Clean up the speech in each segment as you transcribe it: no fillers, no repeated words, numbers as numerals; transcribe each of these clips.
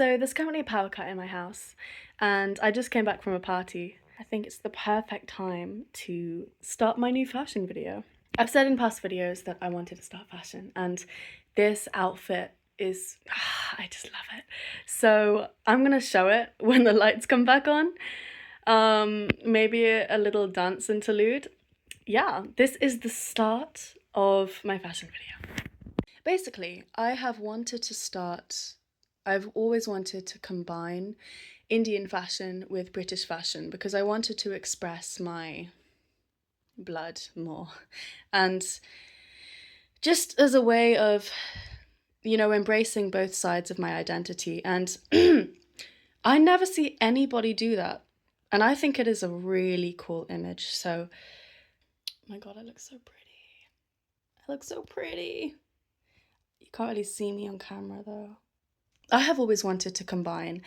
So there's currently a power cut in my house, and I just came back from a party. I think it's the perfect time to start my new fashion video. I've said in past videos that I wanted to start fashion, and this outfit is, I just love it. So I'm gonna show it when the lights come back on. Maybe a little dance interlude. Yeah, this is the start of my fashion video. Basically, I've always wanted to combine Indian fashion with British fashion because I wanted to express my blood more. And just as a way of, embracing both sides of my identity. And I never see anybody do that. And I think it is a really cool image. So, oh my God, I look so pretty. I look so pretty. You can't really see me on camera though. I have always wanted to combine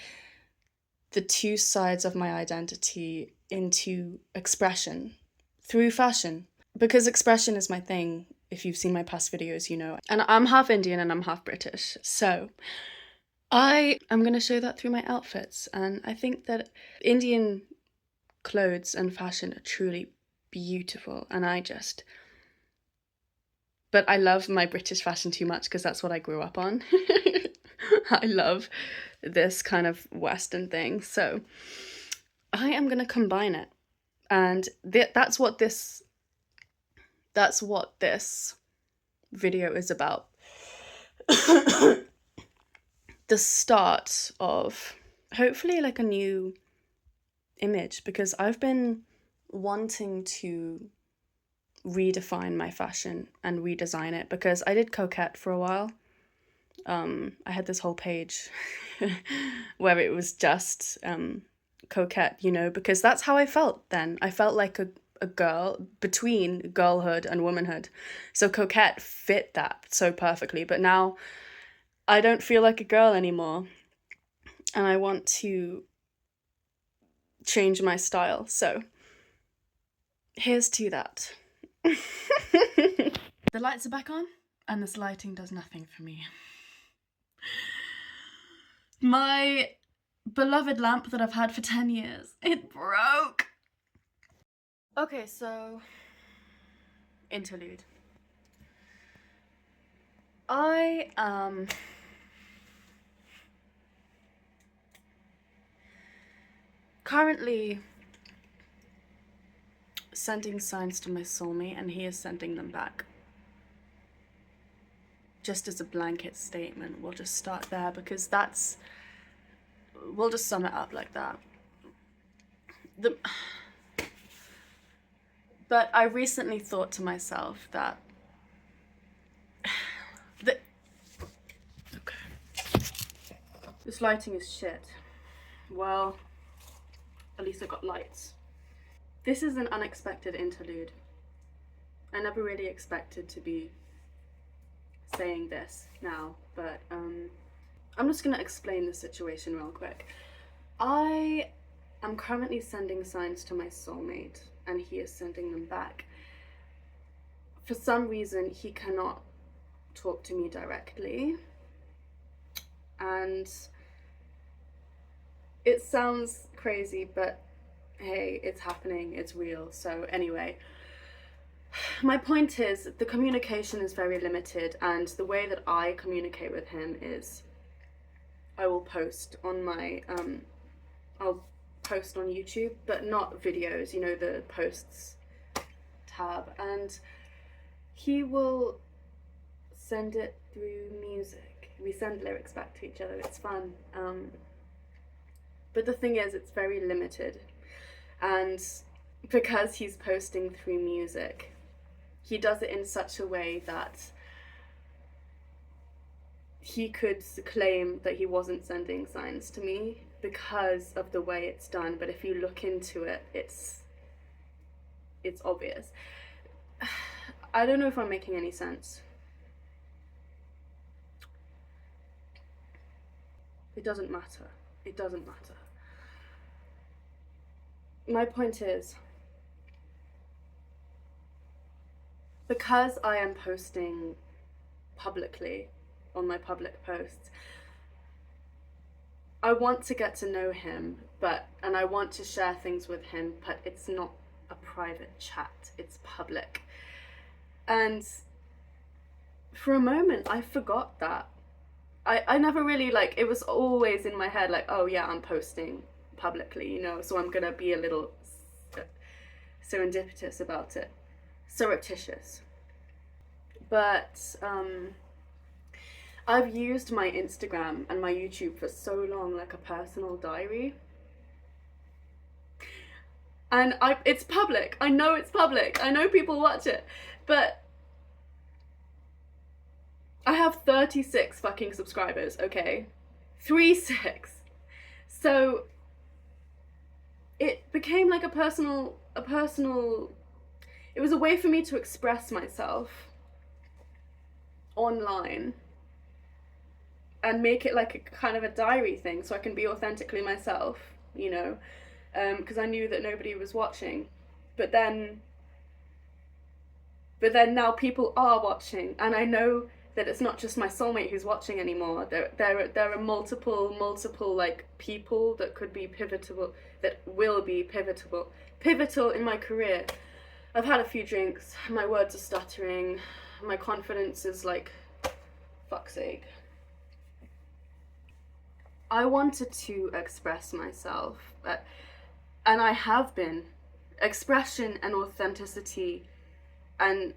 the two sides of my identity into expression through fashion, because expression is my thing. If you've seen my past videos, you know. And I'm half Indian and I'm half British. So I am going to show that through my outfits. And I think that Indian clothes and fashion are truly beautiful. And but I love my British fashion too much because that's what I grew up on. I love this kind of Western thing. So I am going to combine it. And that's what this video is about. The start of hopefully like a new image, because I've been wanting to redefine my fashion and redesign it, because I did Coquette for a while. I had this whole page where it was just Coquette, because that's how I felt then. I felt like a girl between girlhood and womanhood. So Coquette fit that so perfectly. But now I don't feel like a girl anymore. And I want to change my style. So here's to that. The lights are back on, and this lighting does nothing for me. My beloved lamp that I've had for 10 years, it broke. Okay, so interlude. I am currently sending signs to my soulmate, and he is sending them back. Just as a blanket statement, we'll just start there, because we'll just sum it up like that. But I recently thought to myself that okay, this lighting is shit. Well, at least I got lights. This is an unexpected interlude. I never really expected to be saying this now, but I'm just gonna explain the situation real quick. I am currently sending signs to my soulmate, and he is sending them back. For some reason, he cannot talk to me directly, and it sounds crazy, but hey, it's happening, it's real. So anyway, my point is the communication is very limited, and the way that I communicate with him is I will post on my I'll post on YouTube, but not videos, the posts tab, and he will send it through music. We send lyrics back to each other, it's fun. But the thing is, it's very limited, and because he's posting through music, he does it in such a way that he could claim that he wasn't sending signs to me because of the way it's done. But if you look into it, it's obvious. I don't know if I'm making any sense. It doesn't matter. It doesn't matter. My point is, because I am posting publicly on my public posts, I want to get to know him, and I want to share things with him, but it's not a private chat, it's public. And for a moment, I forgot that. I never really, like, it was always in my head, like, oh yeah, I'm posting publicly, you know, so I'm gonna be a little serendipitous about it. Surreptitious. But, I've used my Instagram and my YouTube for so long like a personal diary. And it's public. I know it's public. I know people watch it. But I have 36 fucking subscribers, okay? 36. So it became like a personal, it was a way for me to express myself online and make it like a kind of a diary thing so I can be authentically myself, you know, because I knew that nobody was watching. But then now people are watching, and I know that it's not just my soulmate who's watching anymore. There are multiple like people that could be pivotal, that will be pivotal in my career. I've had a few drinks, my words are stuttering, my confidence is like, fuck's sake. I wanted to express myself, and I have been. Expression and authenticity and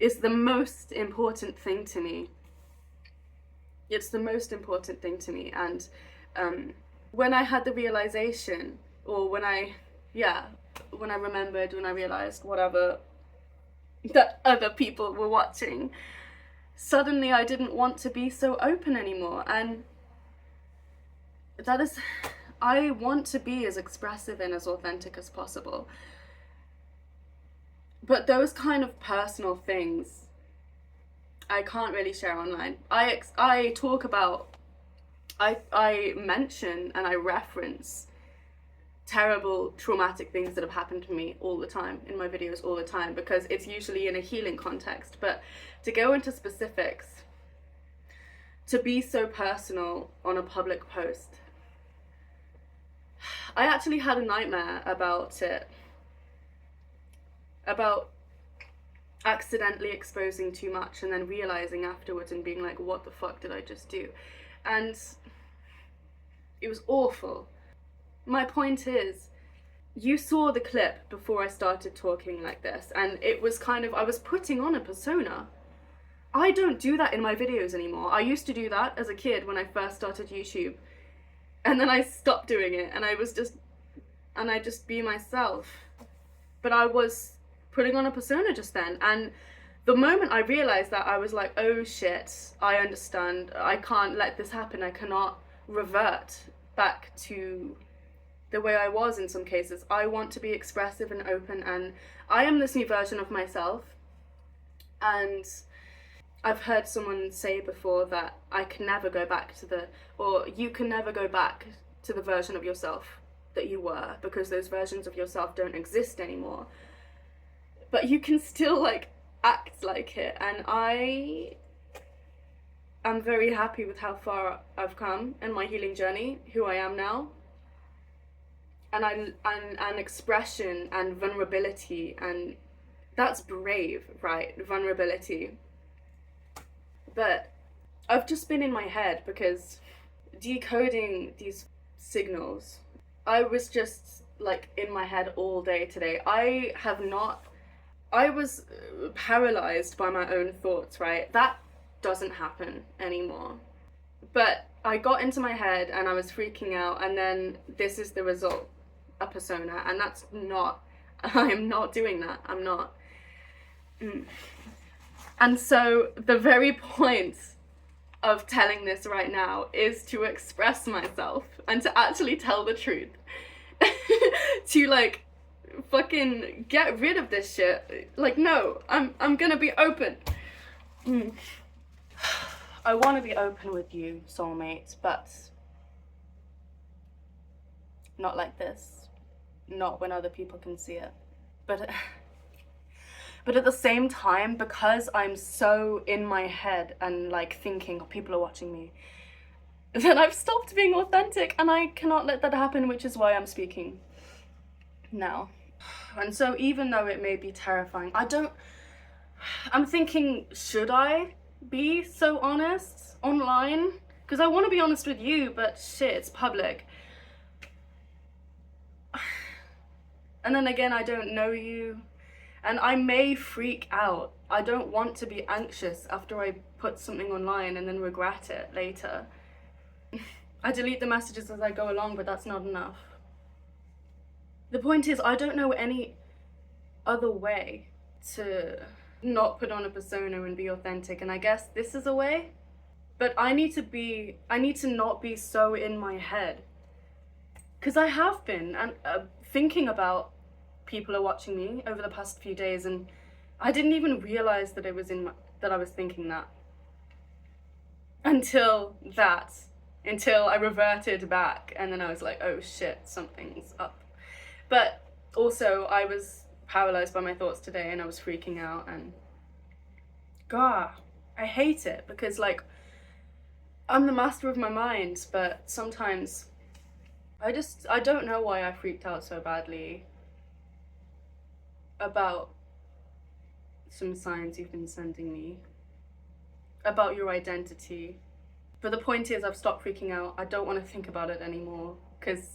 is the most important thing to me. It's the most important thing to me. And when I had the realization, or when I remembered, when I realized whatever, that other people were watching, suddenly I didn't want to be so open anymore. And that is, I want to be as expressive and as authentic as possible. But those kind of personal things, I can't really share online. I talk about, I mention and I reference terrible traumatic things that have happened to me all the time in my videos all the time, because it's usually in a healing context. But to go into specifics, to be so personal on a public post, I actually had a nightmare about it, about accidentally exposing too much and then realizing afterwards and being like, what the fuck did I just do? And it was awful. My point is, you saw the clip before I started talking like this, and it was kind of, I was putting on a persona. I don't do that in my videos anymore. I used to do that as a kid when I first started YouTube, and then I stopped doing it, and I just be myself. But I was putting on a persona just then, and the moment I realized that, I was like, oh shit, I understand, I can't let this happen, I cannot revert back to the way I was in some cases. I want to be expressive and open, and I am this new version of myself. And I've heard someone say before that I can never go back to you can never go back to the version of yourself that you were, because those versions of yourself don't exist anymore. But you can still like act like it, and I am very happy with how far I've come in my healing journey, who I am now. And expression and vulnerability, and that's brave, right? Vulnerability. But I've just been in my head, because decoding these signals, I was just like in my head all day today. I was paralyzed by my own thoughts, right? That doesn't happen anymore. But I got into my head and I was freaking out, and then this is the result, a persona, and that's not, I am not doing that, I'm not. And so the very point of telling this right now is to express myself and to actually tell the truth. To like fucking get rid of this shit. Like, no, I'm gonna be open. I want to be open with you, soulmate, but not like this. Not when other people can see it. But at the same time, because I'm so in my head and like thinking, oh, people are watching me, then I've stopped being authentic, and I cannot let that happen, which is why I'm speaking now. And so even though it may be terrifying, I'm thinking, should I be so honest online? Because I want to be honest with you, but shit, it's public. And then again, I don't know you, and I may freak out. I don't want to be anxious after I put something online and then regret it later. I delete the messages as I go along, but that's not enough. The point is, I don't know any other way to not put on a persona and be authentic, and I guess this is a way. But I need to not be so in my head. Because I have been, and thinking about people are watching me over the past few days, and I didn't even realize that that I was thinking that. Until I reverted back, and then I was like, oh shit, something's up. But also, I was paralyzed by my thoughts today, and I was freaking out, and God, I hate it, because like, I'm the master of my mind, but sometimes I don't know why I freaked out so badly about some signs you've been sending me about your identity. But the point is, I've stopped freaking out. I don't want to think about it anymore, because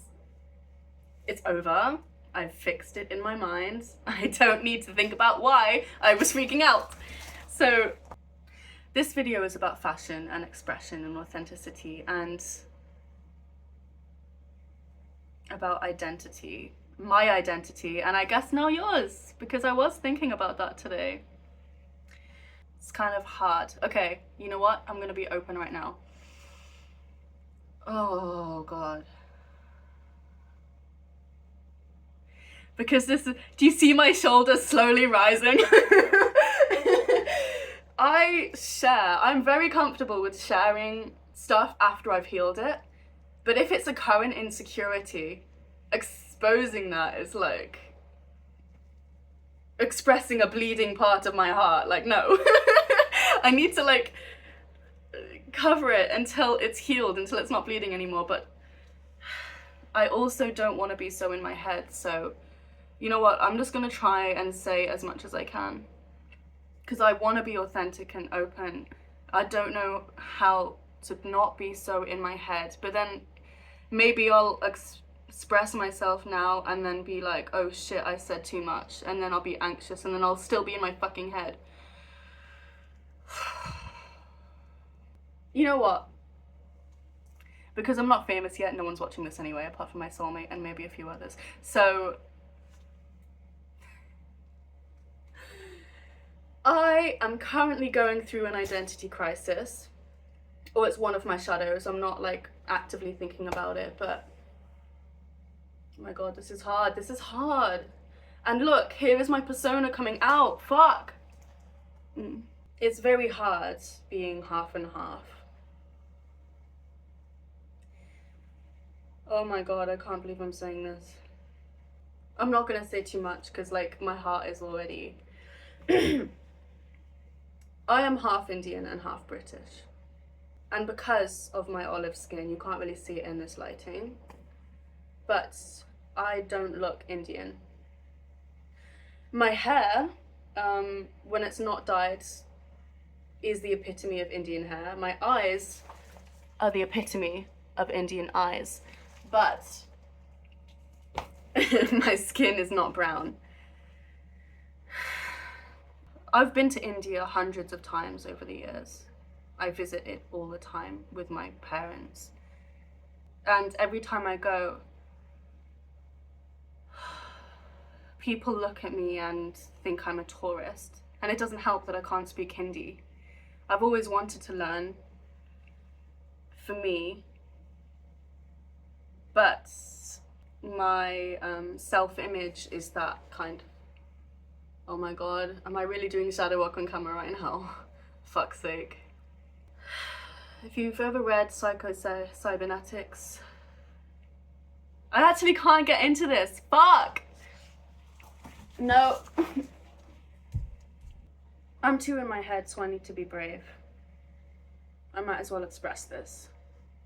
it's over. I've fixed it in my mind. I don't need to think about why I was freaking out. So this video is about fashion and expression and authenticity, and about identity. My identity, and I guess now yours, because I was thinking about that today. It's kind of hard. Okay, you know what? I'm gonna be open right now. Oh God. Because do you see my shoulders slowly rising? I'm very comfortable with sharing stuff after I've healed it, but if it's a current insecurity, exposing that is like expressing a bleeding part of my heart. Like, no. I need to like cover it until it's healed, until it's not bleeding anymore. But I also don't want to be so in my head, so you know what, I'm just gonna try and say as much as I can, because I want to be authentic and open. I don't know how to not be so in my head, but then maybe I'll express myself now and then be like, oh shit, I said too much, and then I'll be anxious, and then I'll still be in my fucking head. You know what? Because I'm not famous yet, no one's watching this anyway, apart from my soulmate and maybe a few others. So I am currently going through an identity crisis, or it's one of my shadows. I'm not like actively thinking about it, but oh my God, this is hard. This is hard. And look, here is my persona coming out. Fuck. It's very hard being half and half. Oh my God, I can't believe I'm saying this. I'm not gonna say too much, because like my heart is already I am half Indian and half British. And because of my olive skin, you can't really see it in this lighting, but I don't look Indian. My hair, when it's not dyed, is the epitome of Indian hair. My eyes are the epitome of Indian eyes, but my skin is not brown. I've been to India hundreds of times over the years. I visit it all the time with my parents. And every time I go, people look at me and think I'm a tourist. And it doesn't help that I can't speak Hindi. I've always wanted to learn, for me, but my self-image is that kind. Oh my God, am I really doing shadow work on camera right now? Fuck's sake. If you've ever read Psycho-Cybernetics, I actually can't get into this. Fuck! No. I'm too in my head, so I need to be brave. I might as well express this.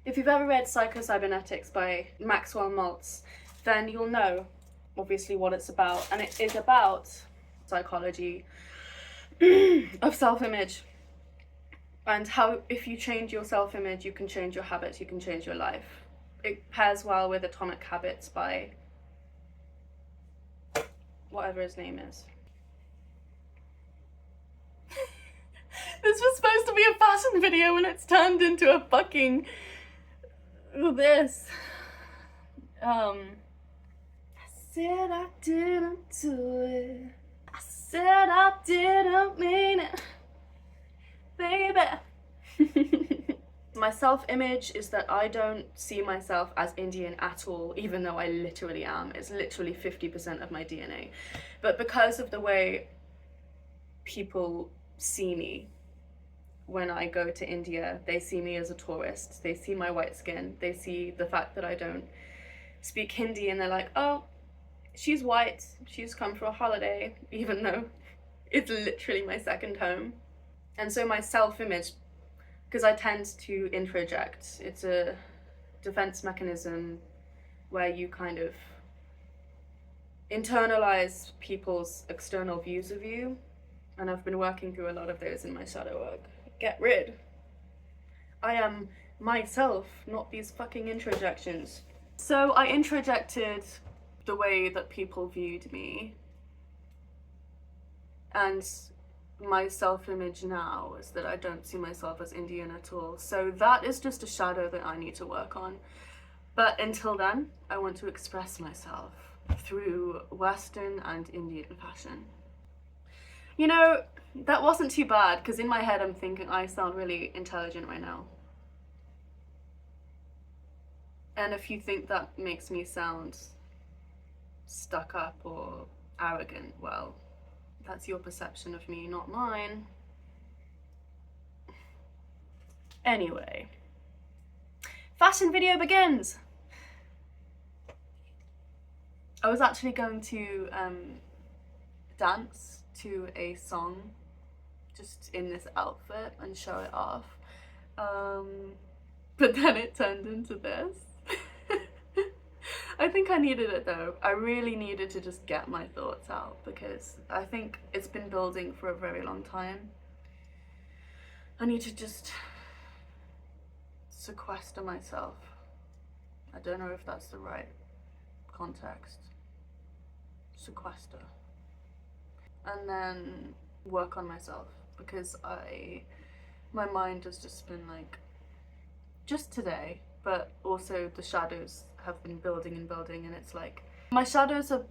If you've ever read Psycho-Cybernetics by Maxwell Maltz, then you'll know, obviously, what it's about. And it is about psychology of self-image. And how, if you change your self-image, you can change your habits, you can change your life. It pairs well with Atomic Habits by whatever his name is. This was supposed to be a fashion video and it's turned into a fucking this. I said I didn't do it. I said I didn't mean it, baby. My self-image is that I don't see myself as Indian at all, even though I literally am. It's literally 50% of my DNA. But because of the way people see me when I go to India, they see me as a tourist. They see my white skin. They see the fact that I don't speak Hindi and they're like, oh, she's white. She's come for a holiday, even though it's literally my second home. And so my self-image, because I tend to introject. It's a defense mechanism where you kind of internalize people's external views of you. And I've been working through a lot of those in my shadow work. Get rid. I am myself, not these fucking introjections. So I introjected the way that people viewed me. And my self-image now is that I don't see myself as Indian at all. So that is just a shadow that I need to work on. But until then, I want to express myself through Western and Indian fashion. You know, that wasn't too bad, because in my head I'm thinking I sound really intelligent right now. And if you think that makes me sound stuck up or arrogant, well, that's your perception of me, not mine. Anyway, fashion video begins. I was actually going to dance to a song just in this outfit and show it off, but then it turned into this. I think I needed it though. I really needed to just get my thoughts out because I think it's been building for a very long time. I need to just sequester myself. I don't know if that's the right context. Sequester. And then work on myself because my mind has just been like, just today, but also the shadows have been building and building, and it's like my shadows are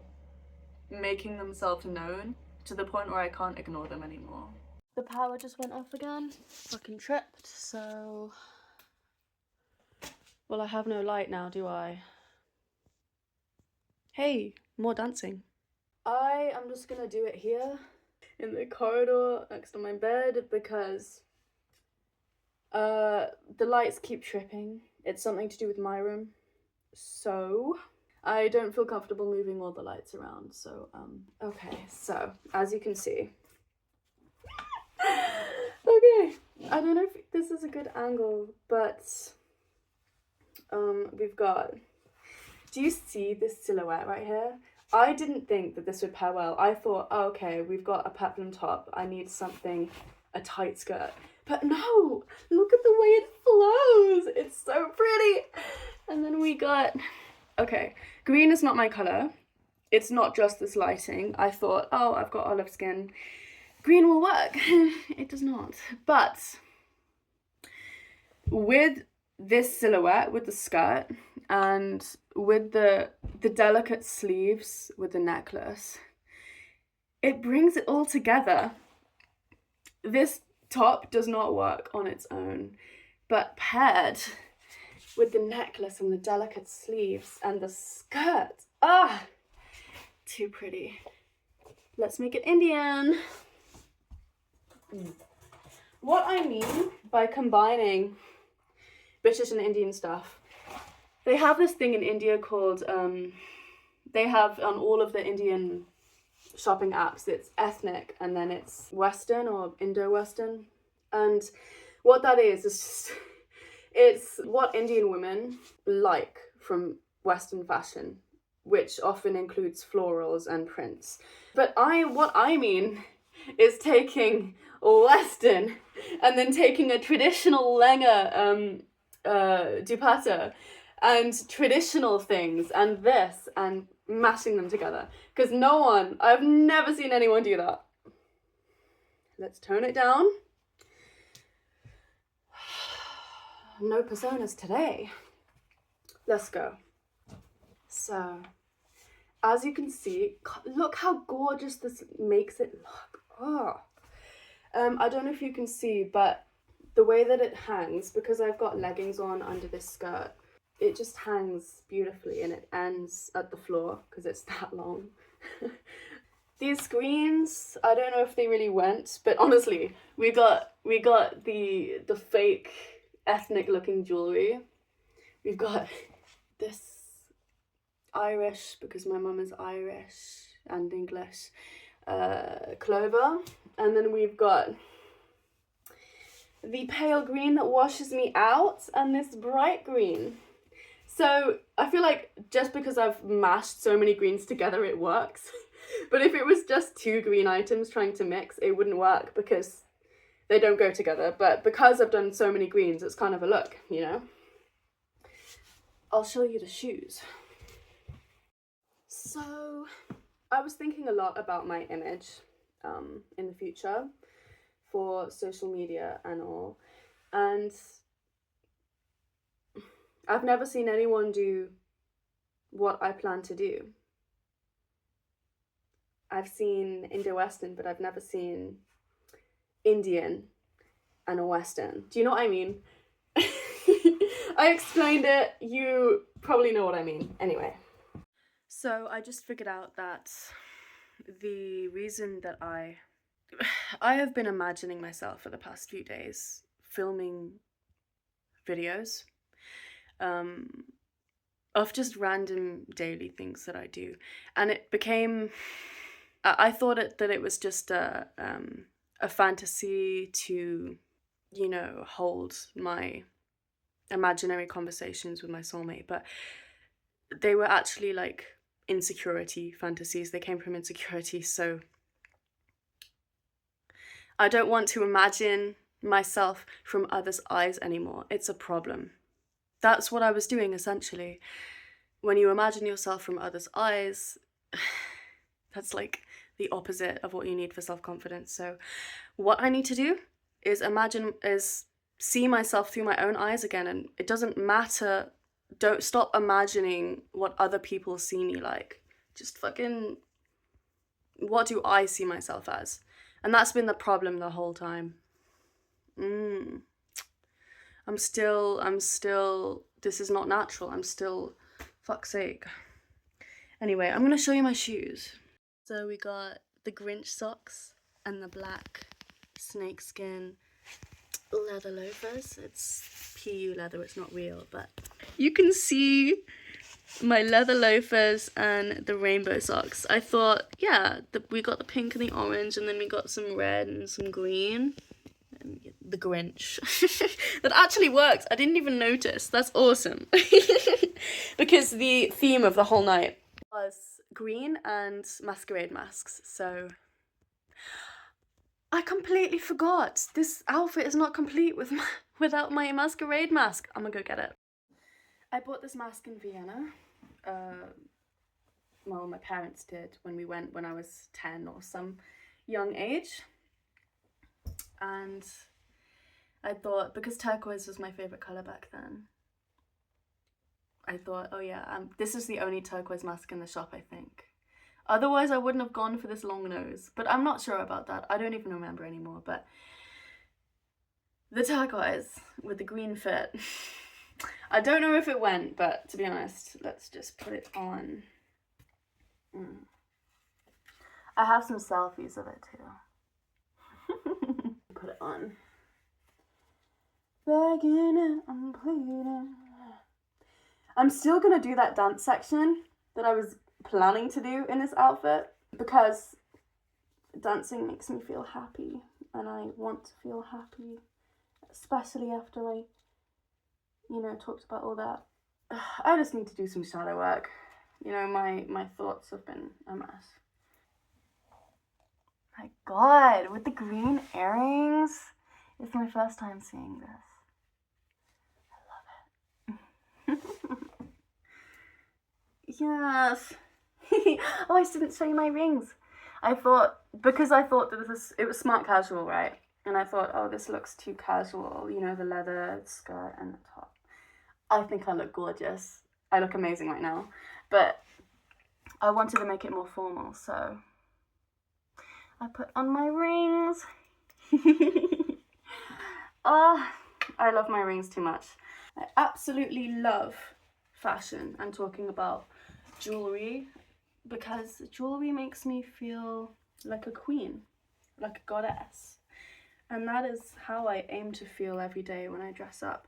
making themselves known to the point where I can't ignore them anymore. The power just went off again. Fucking tripped, so well, I have no light now, do I? Hey, more dancing. I am just gonna do it here in the corridor next to my bed because the lights keep tripping. It's something to do with my room. So I don't feel comfortable moving all the lights around. So, okay. So as you can see, okay, I don't know if this is a good angle, but we've got, do you see this silhouette right here? I didn't think that this would pair well. I thought, oh, okay, we've got a peplum top. I need something, a tight skirt. But no, look at the way it flows. It's so pretty. And then we got, okay, green is not my color. It's not just this lighting. I thought, oh, I've got olive skin. Green will work. It does not. But with this silhouette, with the skirt, and with the delicate sleeves, with the necklace, it brings it all together. This top does not work on its own, but paired with the necklace and the delicate sleeves and the skirt, too pretty. Let's make it Indian. What I mean by combining British and Indian stuff, they have this thing in India called, they have on all of the Indian shopping apps, it's ethnic and then it's Western or Indo-Western. And what that is just, It's what Indian women like from Western fashion, which often includes florals and prints. But what I mean is taking Western and then taking a traditional lehenga, dupatta, and traditional things and this and mashing them together. Because I've never seen anyone do that. Let's tone it down. No personas today. Let's go. So, as you can see, look how gorgeous this makes it look. Oh. I don't know if you can see, but the way that it hangs, because I've got leggings on under this skirt, it just hangs beautifully and it ends at the floor because it's that long. These screens, I don't know if they really went, but honestly, we got the fake ethnic looking jewelry. We've got this Irish, because my mum is Irish and English, clover, and then we've got the pale green that washes me out and this bright green. So I feel like just because I've mashed so many greens together, it works. But if it was just two green items trying to mix, it wouldn't work because they don't go together. But because I've done so many greens, it's kind of a look, you know? I'll show you the shoes. So I was thinking a lot about my image in the future for social media and all. And I've never seen anyone do what I plan to do. I've seen Indo-Western, but I've never seen Indian and a Western. Do you know what I mean? I explained it. You probably know what I mean. Anyway. So I just figured out that the reason that I have been imagining myself for the past few days filming videos of just random daily things that I do, and it became, I thought that it was just a fantasy to, you know, hold my imaginary conversations with my soulmate, but they were actually like insecurity fantasies. They came from insecurity, so I don't want to imagine myself from others' eyes anymore. It's a problem. That's what I was doing essentially. When you imagine yourself from others' eyes, that's like the opposite of what you need for self-confidence. So what I need to do is see myself through my own eyes again, and it doesn't matter. Don't stop imagining what other people see me like. Just fucking, what do I see myself as? And that's been the problem the whole time. I'm still, this is not natural. I'm still, fuck's sake. Anyway, I'm gonna show you my shoes. So we got the Grinch socks and the black snakeskin leather loafers. It's PU leather, it's not real, but you can see my leather loafers and the rainbow socks. I thought, yeah, we got the pink and the orange, and then we got some red and some green. And the Grinch. That actually works. I didn't even notice. That's awesome. Because the theme of the whole night was green and masquerade masks, so I completely forgot. This outfit is not complete without my masquerade mask. I'm gonna go get it. I bought this mask in Vienna. Well, my parents did when we went when I was 10 or some young age. And I thought, because turquoise was my favourite colour back then, I thought, oh yeah, this is the only turquoise mask in the shop, I think. Otherwise, I wouldn't have gone for this long nose. But I'm not sure about that. I don't even remember anymore. But the turquoise with the green fit. I don't know if it went, but to be honest, let's just put it on. I have some selfies of it too. Put it on. Begging and I'm pleading. I'm still gonna do that dance section that I was planning to do in this outfit, because dancing makes me feel happy and I want to feel happy, especially after I you know, talked about all that. I just need to do some shadow work. You know, my thoughts have been a mess. My God, with the green earrings. It's my first time seeing this. I love it. Yes. Oh, I didn't show you my rings. I thought that it was smart casual, right? And I thought, oh, this looks too casual, you know, the leather skirt and the top. I think I look gorgeous. I look amazing right now. But I wanted to make it more formal, so I put on my rings. Oh, I love my rings too much. I absolutely love fashion and talking about jewelry, because jewelry makes me feel like a queen, like a goddess. And that is how I aim to feel every day when I dress up.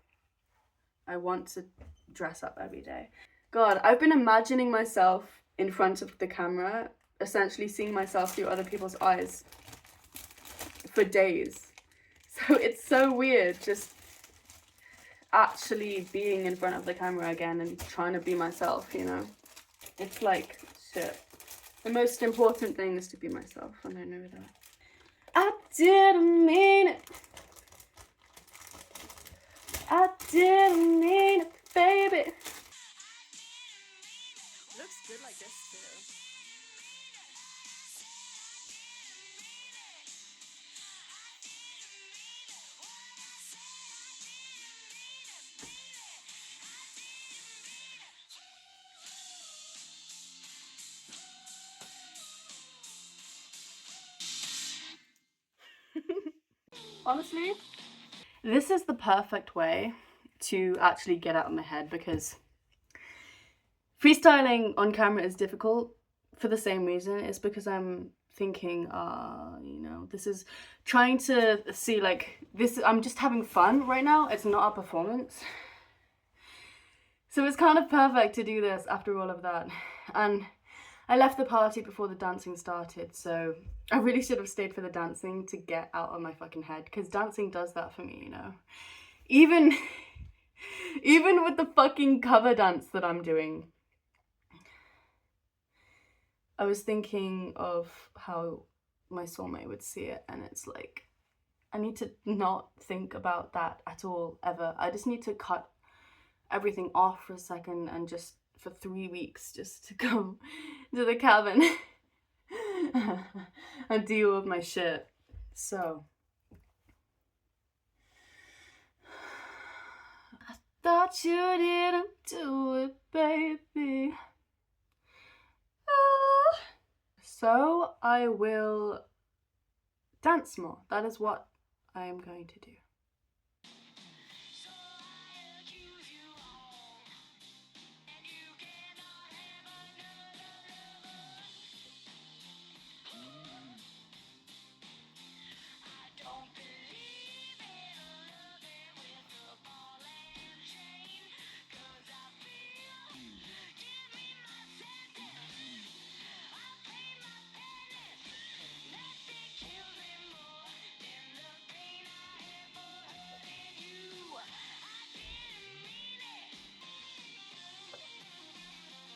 I want to dress up every day. God, I've been imagining myself in front of the camera, essentially seeing myself through other people's eyes for days. So it's so weird just actually being in front of the camera again and trying to be myself, you know? It's like, shit. The most important thing is to be myself, and I know that. I didn't mean it. I didn't mean it, baby. Looks good like this too. Honestly, this is the perfect way to actually get out of my head, because freestyling on camera is difficult for the same reason. It's because I'm thinking, you know, this is trying to see like this. I'm just having fun right now. It's not a performance. So it's kind of perfect to do this after all of that. And I left the party before the dancing started, so I really should have stayed for the dancing to get out of my fucking head, because dancing does that for me, you know. Even with the fucking cover dance that I'm doing, I was thinking of how my soulmate would see it, and it's like, I need to not think about that at all, ever. I just need to cut everything off for a second and just for 3 weeks just to go to the cabin and deal with my shit. So I thought you didn't do it, baby. So I will dance more. That is what I am going to do.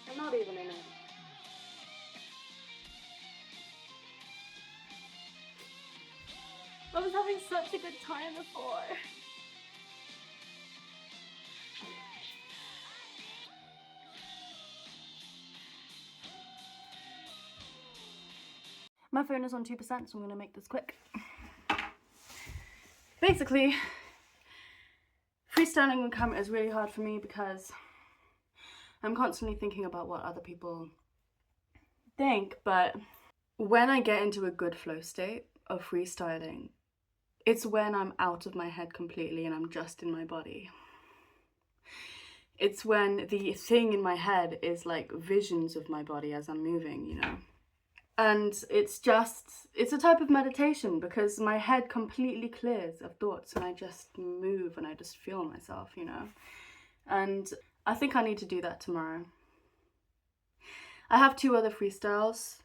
I'm not even in it. I was having such a good time before. My phone is on 2%, so I'm gonna make this quick. Basically, freestyling on camera is really hard for me because I'm constantly thinking about what other people think, but when I get into a good flow state of freestyling, it's when I'm out of my head completely and I'm just in my body. It's when the thing in my head is like visions of my body as I'm moving, you know? And it's a type of meditation because my head completely clears of thoughts and I just move and I just feel myself, you know? And I think I need to do that tomorrow. I have 2 other freestyles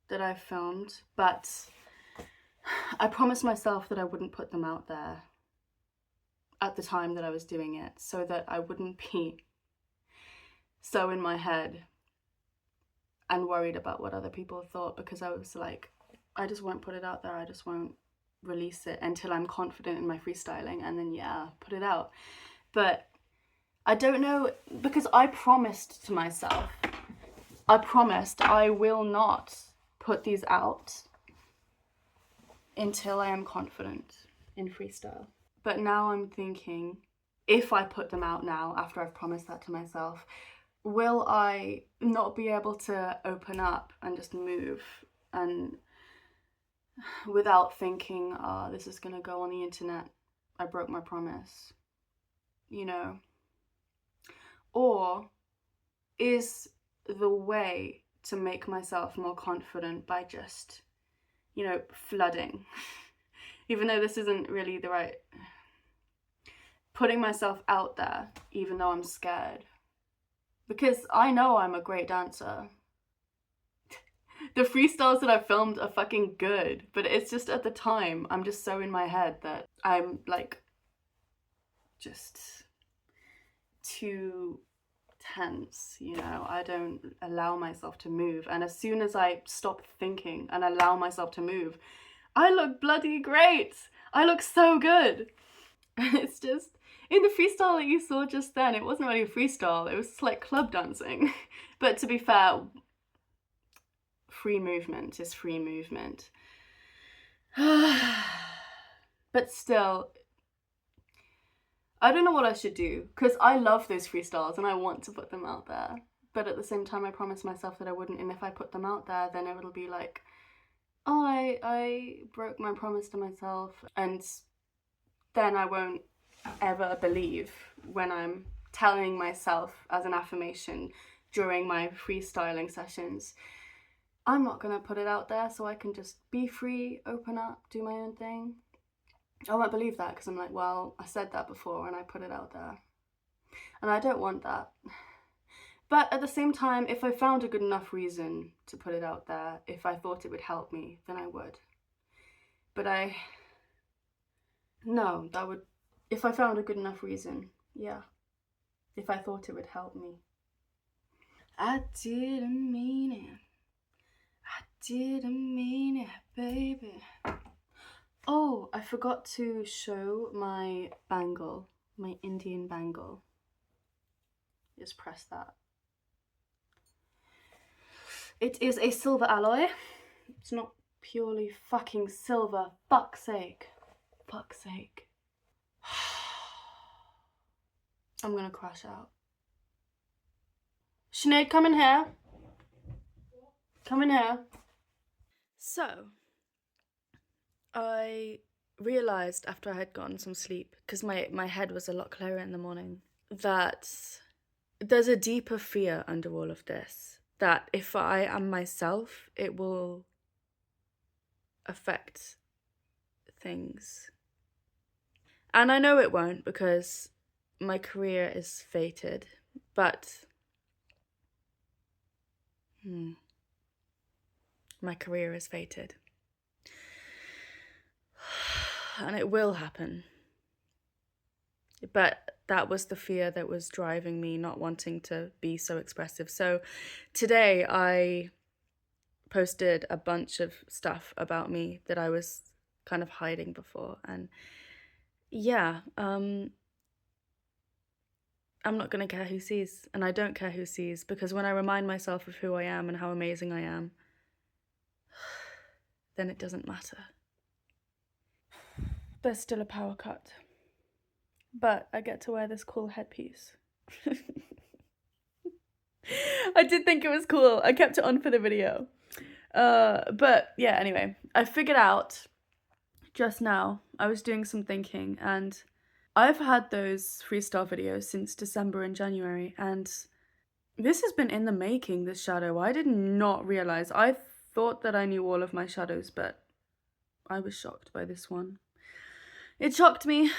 that I've filmed, but I promised myself that I wouldn't put them out there at the time that I was doing it, so that I wouldn't be so in my head and worried about what other people thought, because I was like, I just won't put it out there, I just won't release it until I'm confident in my freestyling, and then yeah, put it out. But I don't know, because I promised to myself, I promised I will not put these out until I am confident in freestyle. But now I'm thinking, if I put them out now, after I've promised that to myself, will I not be able to open up and just move and without thinking, oh, this is gonna go on the internet, I broke my promise, you know? Or is the way to make myself more confident by just, you know, flooding? Even though this isn't really the right, putting myself out there, even though I'm scared. Because I know I'm a great dancer. The freestyles that I've filmed are fucking good, but it's just at the time, I'm just so in my head that I'm like, just too tense, you know? I don't allow myself to move. And as soon as I stop thinking and allow myself to move, I look bloody great. I look so good. And it's just, in the freestyle that you saw just then, it wasn't really a freestyle, it was like club dancing. But to be fair, free movement is free movement. But still, I don't know what I should do, because I love those freestyles and I want to put them out there. But at the same time, I promised myself that I wouldn't, and if I put them out there, then it'll be like, oh, I broke my promise to myself, and then I won't ever believe when I'm telling myself as an affirmation during my freestyling sessions, I'm not gonna put it out there so I can just be free, open up, do my own thing. I won't believe that, because I'm like, well, I said that before and I put it out there. And I don't want that. But at the same time, if I found a good enough reason to put it out there, if I thought it would help me, then I would. But no, that would, if I found a good enough reason, yeah. If I thought it would help me. I didn't mean it. I didn't mean it, baby. Oh, I forgot to show my bangle, my Indian bangle. Just press that. It is a silver alloy. It's not purely fucking silver. Fuck's sake. Fuck's sake. I'm gonna crash out. Sinead, come in here. Come in here. So, I realised after I had gotten some sleep, because my head was a lot clearer in the morning, that there's a deeper fear under all of this. That if I am myself, it will affect things. And I know it won't, because my career is fated, but my career is fated. And it will happen. But that was the fear that was driving me not wanting to be so expressive. So today I posted a bunch of stuff about me that I was kind of hiding before. And yeah, I'm not going to care who sees. And I don't care who sees, because when I remind myself of who I am and how amazing I am, then it doesn't matter. There's still a power cut. But I get to wear this cool headpiece. I did think it was cool. I kept it on for the video. But yeah, anyway, I figured out just now, I was doing some thinking, and I've had those freestyle videos since December and January, and this has been in the making, this shadow. I did not realize. I thought that I knew all of my shadows, but I was shocked by this one. It shocked me.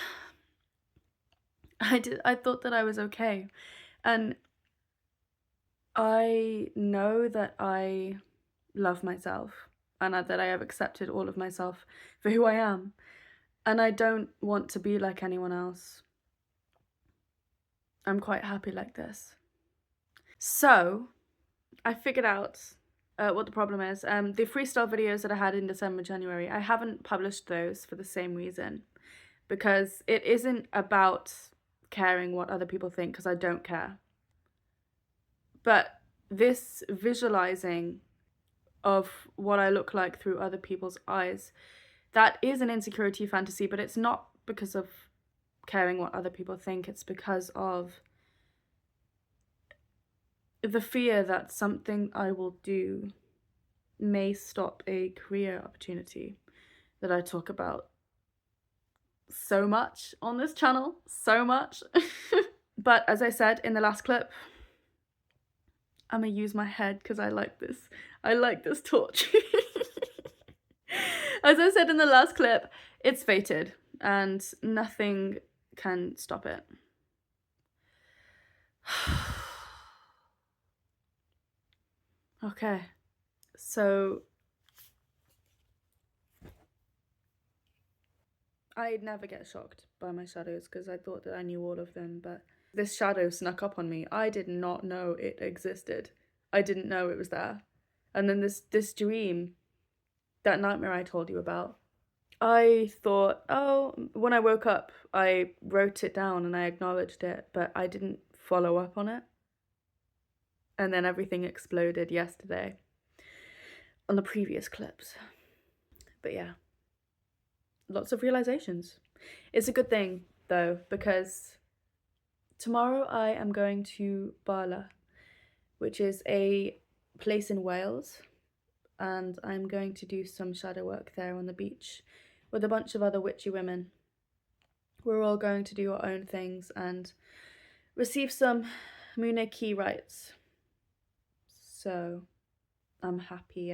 I thought that I was okay. And I know that I love myself, and that I have accepted all of myself for who I am. And I don't want to be like anyone else. I'm quite happy like this. So I figured out what the problem is. The freestyle videos that I had in December, January, I haven't published those for the same reason, because it isn't about caring what other people think, because I don't care. But this visualizing of what I look like through other people's eyes, that is an insecurity fantasy, but it's not because of caring what other people think. It's because of the fear that something I will do may stop a career opportunity that I talk about so much on this channel, so much. But as I said in the last clip, I'm gonna use my head because I like this torch. As I said in the last clip, it's fated and nothing can stop it. Okay, so I'd never get shocked by my shadows because I thought that I knew all of them, but this shadow snuck up on me. I did not know it existed. I didn't know it was there. And then this dream, that nightmare I told you about, I thought, oh, when I woke up, I wrote it down and I acknowledged it, but I didn't follow up on it. And then everything exploded yesterday on the previous clips. But yeah, lots of realizations. It's a good thing though, because tomorrow I am going to Barla, which is a place in Wales, and I'm going to do some shadow work there on the beach with a bunch of other witchy women. We're all going to do our own things and receive some Mune key rights. So I'm happy